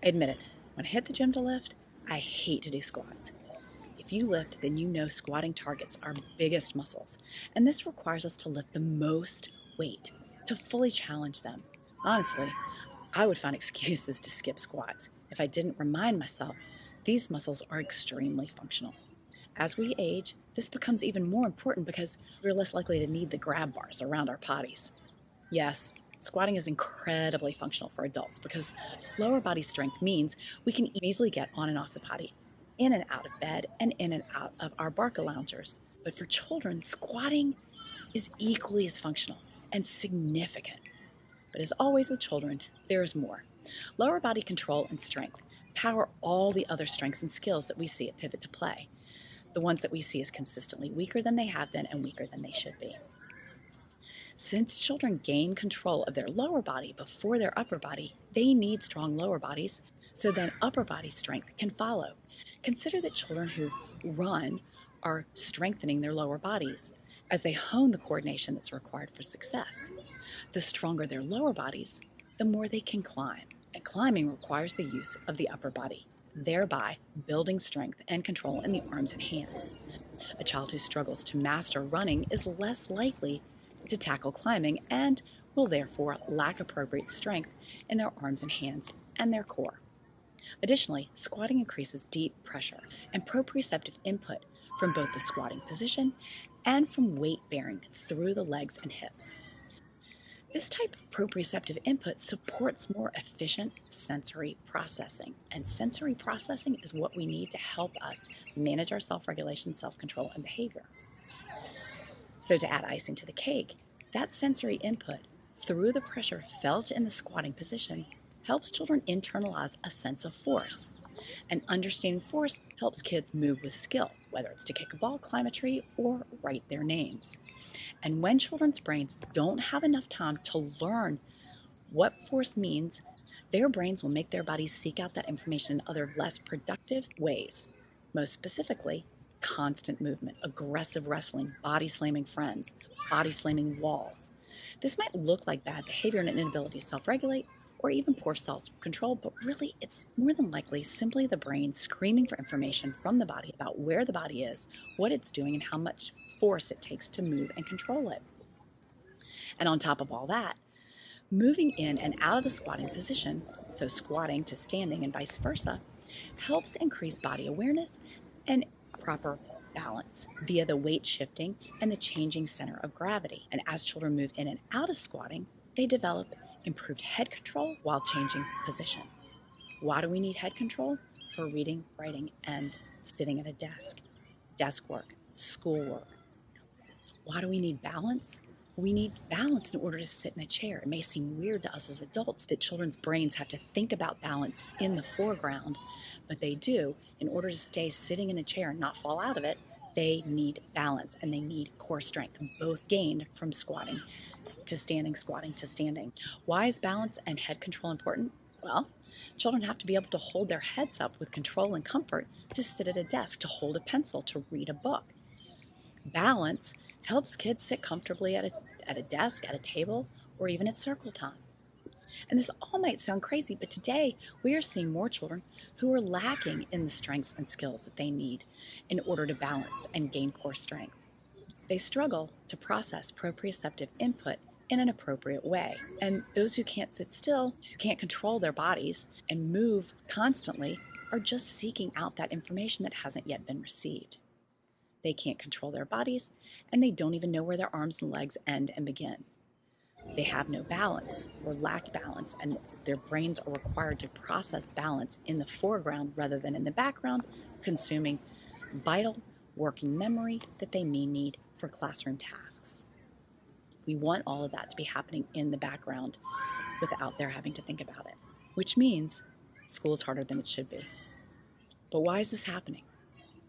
Admit it, when I hit the gym to lift, I hate to do squats. If you lift, then you know squatting targets our biggest muscles, and this requires us to lift the most weight to fully challenge them. Honestly, I would find excuses to skip squats if I didn't remind myself these muscles are extremely functional. As we age, this becomes even more important because we're less likely to need the grab bars around our potties. Yes, squatting is incredibly functional for adults because lower body strength means we can easily get on and off the potty, in and out of bed, and in and out of our barca loungers. But for children, squatting is equally as functional and significant. But as always with children, there is more. Lower body control and strength power all the other strengths and skills that we see at Pivot to Play, the ones that we see as consistently weaker than they have been and weaker than they should be. Since children gain control of their lower body before their upper body, they need strong lower bodies, so then upper body strength can follow. Consider that children who run are strengthening their lower bodies as they hone the coordination that's required for success. The stronger their lower bodies, the more they can climb, and climbing requires the use of the upper body, thereby building strength and control in the arms and hands. A child who struggles to master running is less likely to tackle climbing and will therefore lack appropriate strength in their arms and hands and their core. Additionally, squatting increases deep pressure and proprioceptive input from both the squatting position and from weight bearing through the legs and hips. This type of proprioceptive input supports more efficient sensory processing, and sensory processing is what we need to help us manage our self-regulation, self-control, and behavior. So to add icing to the cake, that sensory input through the pressure felt in the squatting position helps children internalize a sense of force. And understanding force helps kids move with skill, whether it's to kick a ball, climb a tree, or write their names. And when children's brains don't have enough time to learn what force means, their brains will make their bodies seek out that information in other less productive ways. Most specifically, constant movement, aggressive wrestling, body slamming friends, body slamming walls. This might look like bad behavior and an inability to self-regulate, or even poor self-control, but really it's more than likely simply the brain screaming for information from the body about where the body is, what it's doing, and how much force it takes to move and control it. And on top of all that, moving in and out of the squatting position, so squatting to standing and vice versa, helps increase body awareness and proper balance via the weight shifting and the changing center of gravity. And as children move in and out of squatting, they develop improved head control while changing position. Why do we need head control? For reading, writing, and sitting at a desk work, schoolwork. Why do we need balance? We need balance in order to sit in a chair. It may seem weird to us as adults that children's brains have to think about balance in the foreground, but they do. In order to stay sitting in a chair and not fall out of it, they need balance and they need core strength, both gained from squatting to standing, squatting to standing. Why is balance and head control important? Well, children have to be able to hold their heads up with control and comfort to sit at a desk, to hold a pencil, to read a book. Balance helps kids sit comfortably at a desk, at a table, or even at circle time. And this all might sound crazy, but today we are seeing more children who are lacking in the strengths and skills that they need in order to balance and gain core strength. They struggle to process proprioceptive input in an appropriate way. And those who can't sit still, who can't control their bodies and move constantly, are just seeking out that information that hasn't yet been received. They can't control their bodies, and they don't even know where their arms and legs end and begin. They have no balance or lack balance, and their brains are required to process balance in the foreground rather than in the background, consuming vital working memory that they may need for classroom tasks. We want all of that to be happening in the background without their having to think about it, which means school is harder than it should be. But why is this happening?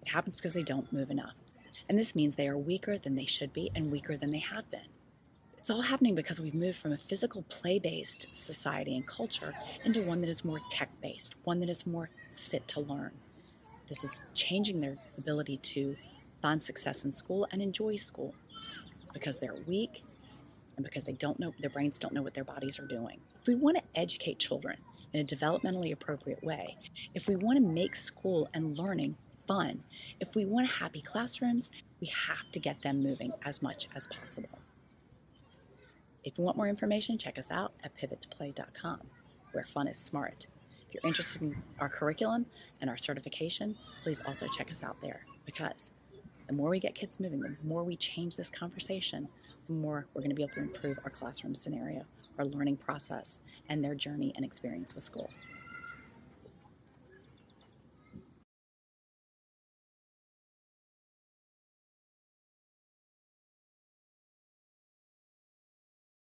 It happens because they don't move enough. And this means they are weaker than they should be and weaker than they have been. It's all happening because we've moved from a physical play-based society and culture into one that is more tech-based, one that is more sit to learn. This is changing their ability to find success in school and enjoy school because they're weak and because they don't know, their brains don't know what their bodies are doing. If we want to educate children in a developmentally appropriate way, if we want to make school and learning fun, if we want happy classrooms, we have to get them moving as much as possible. If you want more information, check us out at pivottoplay.com, where fun is smart. If you're interested in our curriculum and our certification, please also check us out there, because the more we get kids moving, the more we change this conversation, the more we're going to be able to improve our classroom scenario, our learning process, and their journey and experience with school.